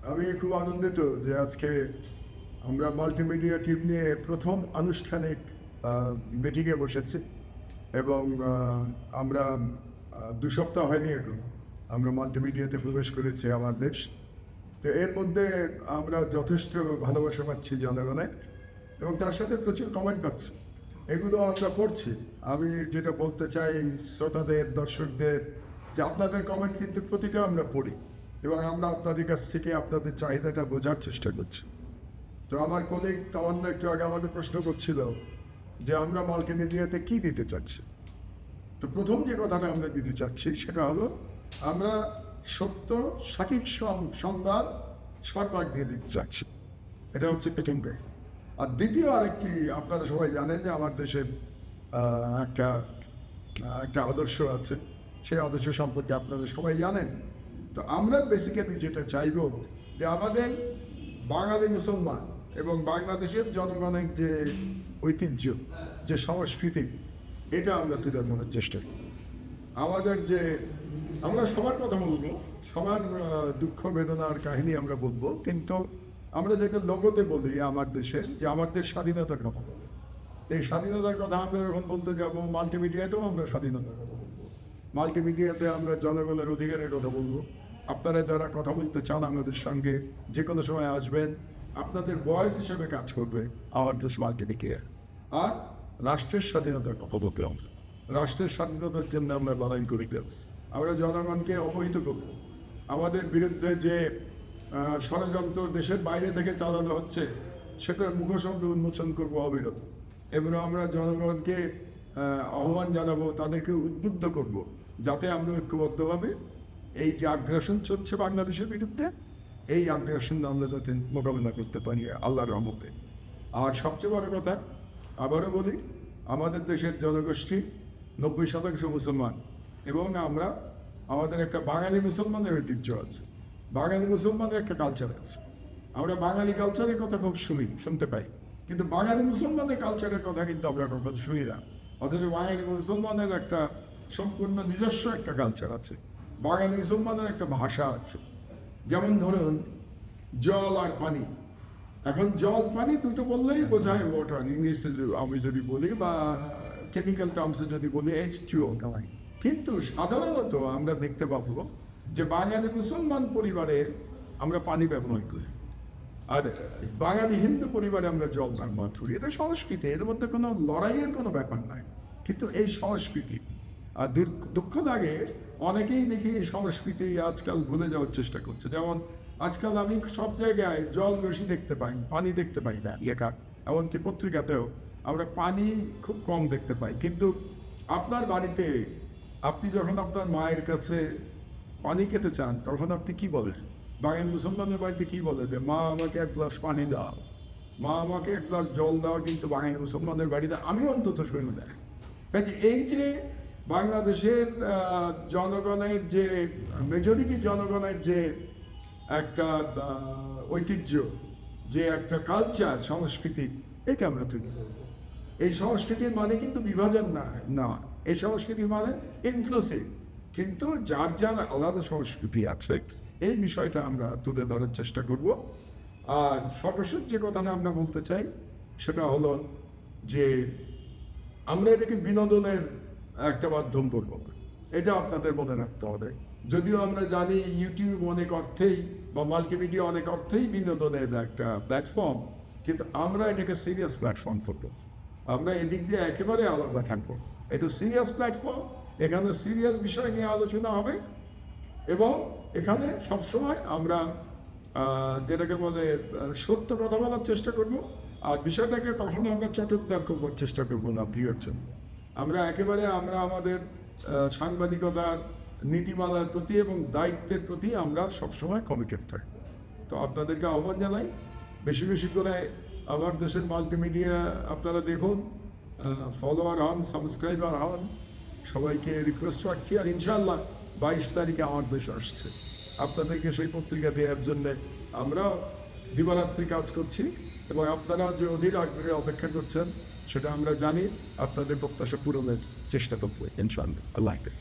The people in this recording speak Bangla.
আমি খুব আনন্দিত যে আজকে আমরা মাল্টিমিডিয়া টিম নিয়ে প্রথম আনুষ্ঠানিক মিটিংয়ে বসেছি এবং আমরা 2 সপ্তাহ হয়নি এখন আমরা মাল্টিমিডিয়াতে প্রবেশ করেছি আমার দেশ। তো এর মধ্যে আমরা যথেষ্ট ভালোবাসা পাচ্ছি জনগণের এবং তার সাথে প্রচুর কমেন্ট পাচ্ছি, এগুলো আমরা পড়ছি। আমি যেটা বলতে চাই শ্রোতাদের, দর্শকদের, যে আপনাদের কমেন্ট কিন্তু প্রতিটা আমরা পড়ি এবং আমরা আপনাদের কাছ থেকে আপনাদের চাহিদাটা বোঝার চেষ্টা করছি। তো আমার কলিগ তামান্না একটু আগে আমাকে প্রশ্ন করছিল যে আমরা মাল্টিমিডিয়াতে কী দিতে চাচ্ছি। তো প্রথম যে কথাটা আমরা দিতে চাচ্ছি সেটা হলো আমরা সত্য সঠিক সংবাদ সর্বাগ্রে দিতে চাচ্ছি, এটা হচ্ছে প্রথম বে। আর দ্বিতীয় আরেকটি, আপনারা সবাই জানেন যে আমার দেশের একটা একটা আদর্শ আছে, সেই আদর্শ সম্পর্কে আপনারা সবাই জানেন। তো আমরা বেসিক্যালি যেটা চাইব যে আমাদের বাঙালি মুসলমান এবং বাংলাদেশের জনগণের যে ঐতিহ্য, যে সংস্কৃতি, এটা আমরা তুলে ধরার চেষ্টা করি। আমাদের যে আমরা সবার কথা বলবো, সবার দুঃখ বেদনার কাহিনী আমরা বলবো, কিন্তু আমরা যেটা লোগোতে বলি আমার দেশের, যে আমার দেশ স্বাধীনতার কথা বলি, এই স্বাধীনতার কথা আমরা যখন বলতে যাবো মাল্টিমিডিয়াতেও আমরা স্বাধীনতার কথা বলবো। মাল্টিমিডিয়াতে আমরা জনগণের অধিকারের কথা বলবো। আপনারা যারা কথা বলতে চান আমাদের সঙ্গে যে কোনো সময় আসবেন, আপনাদের ভয়েস হিসেবে কাজ করবে আমার দেশ মাল্টিমিডিয়া। আর রাষ্ট্রের স্বাধীনতার কথা বলতে আমরা রাষ্ট্রের স্বাধীনতার জন্য আমরা লড়াই করি। আমরা জনগণকে অবহিত করব আমাদের বিরুদ্ধে যে ষড়যন্ত্র দেশের বাইরে থেকে চালানো হচ্ছে সেটার মুখোশ আমরা উন্মোচন করবো অবিরত, এবং আমরা জনগণকে আহ্বান জানাবো, তাদেরকে উদ্বুদ্ধ করব যাতে আমরা ঐক্যবদ্ধভাবে এই যে আগ্রাসন চলছে বাংলাদেশের বিরুদ্ধে, এই আগ্রাসন আমরা যাতে মোকাবিলা করতে পারি আল্লাহর রহমতে। আর সবচেয়ে বড় কথা আবারও বলি, আমাদের দেশের জনগোষ্ঠী 90% মুসলমান এবং আমরা আমাদের একটা বাঙালি মুসলমানের ঐতিহ্য আছে, বাঙালি মুসলমানের একটা কালচার আছে। আমরা বাঙালি কালচারের কথা খুব শুনতে পাই, কিন্তু বাঙালি মুসলমানের কালচারের কথা কিন্তু আমরা কখনো শুনি না। অথচ বাঙালি মুসলমানের একটা সম্পূর্ণ নিজস্ব একটা কালচার আছে, বাঙালি মুসলমানের একটা ভাষা আছে। যেমন ধরুন জল আর পানি, এখন জল পানি দুটো বললেই বোঝায় ওয়াটার, ইংলিশে আমি যদি বলি বা কেমিক্যাল টার্মসে যদি বলি H2O, কিন্তু সাধারণত আমরা দেখতে পাবো যে বাঙালি মুসলমান পরিবারে আমরা পানি ব্যবহার করি, আর বাঙালি হিন্দু পরিবারে আমরা জল ব্যবহার করি। এটা সংস্কৃতি, এর মধ্যে কোনো লড়াইয়ের কোনো ব্যাপার নাই, কিন্তু এই সংস্কৃতি। আর দুঃখ লাগে অনেকেই দেখি এই সংস্কৃতি আজকাল ভুলে যাওয়ার চেষ্টা করছে। যেমন আজকাল আমি সব জায়গায় জল বেশি দেখতে পাই, পানি দেখতে পাই না লেখা, এমনকি পত্রিকাতেও আমরা পানি খুব কম দেখতে পাই। কিন্তু আপনার বাড়িতে আপনি যখন আপনার মায়ের কাছে পানি খেতে চান তখন আপনি কি বলেন? বাঙালি মুসলমানের বাড়িতে কি বলে যে মা আমাকে 1 গ্লাস পানি দাও, মা আমাকে 1 গ্লাস জল দাও, কিন্তু বাঙালি মুসলমানের বাড়িতে আমি অন্তত শুনে দেয়। কাজে এই যে বাংলাদেশের জনগণের যে মেজরিটি জনগণের যে একটা ঐতিহ্য, যে একটা কালচার, সংস্কৃতি, এটা আমরা তুলে ধরবো। এই সংস্কৃতির মানে কিন্তু বিভাজন না, এই সংস্কৃতি মানে ইনক্লুসিভ, কিন্তু যার যার আলাদা সংস্কৃতি আছে, এই বিষয়টা আমরা তুলে ধরার চেষ্টা করব। আর সর্বশেষ যে কথাটা আমরা বলতে চাই সেটা হলো যে আমরা এটাকে বিনোদনের একটা মাধ্যম করবো, এটা আপনাদের মনে রাখতে হবে। যদিও আমরা জানি ইউটিউব অনেক অর্থেই বা মাল্টিমিডিয়া অনেক অর্থেই বিনোদনের একটা প্ল্যাটফর্ম, কিন্তু আমরা এটাকে সিরিয়াস প্ল্যাটফর্ম করবো। আমরা এদিক দিয়ে একেবারে আলাদা থাকবো। এটা সিরিয়াস প্ল্যাটফর্ম, এখানে সিরিয়াস বিষয় নিয়ে আলোচনা হবে এবং এখানে সবসময় আমরা যেটাকে বলে সত্য কথা বলার চেষ্টা করব। আর বিষয়টাকে কখনো আমরা চটকদার করবার চেষ্টা করবো না ভিউয়ের জন্য। আমরা একেবারে আমরা আমাদের সাংবাদিকতার নীতিমালার প্রতি এবং দায়িত্বের প্রতি আমরা সবসময় কমিটেড থাকবো। তো আপনাদেরকে আহ্বান জানাই, বেশি বেশি করে আমার দেশের মাল্টিমিডিয়া আপনারা দেখুন, ফলোয়ার হন, সাবস্ক্রাইবার হন, সবাইকে রিকোয়েস্ট রাখছি। আর ইনশাআল্লাহ 22 তারিখে আমার দেশ আসছে, আপনাদেরকে সেই পত্রিকা দেওয়ার জন্য আমরা দিবারাত্রি কাজ করছি এবং আপনারা যে অধীর আগ্রহে অপেক্ষা করছেন সেটা আমরা জানি। আপনাদের প্রত্যাশা পূরণের চেষ্টা করবো ইনশাআল্লাহ। আল্লাহ হাফেজ।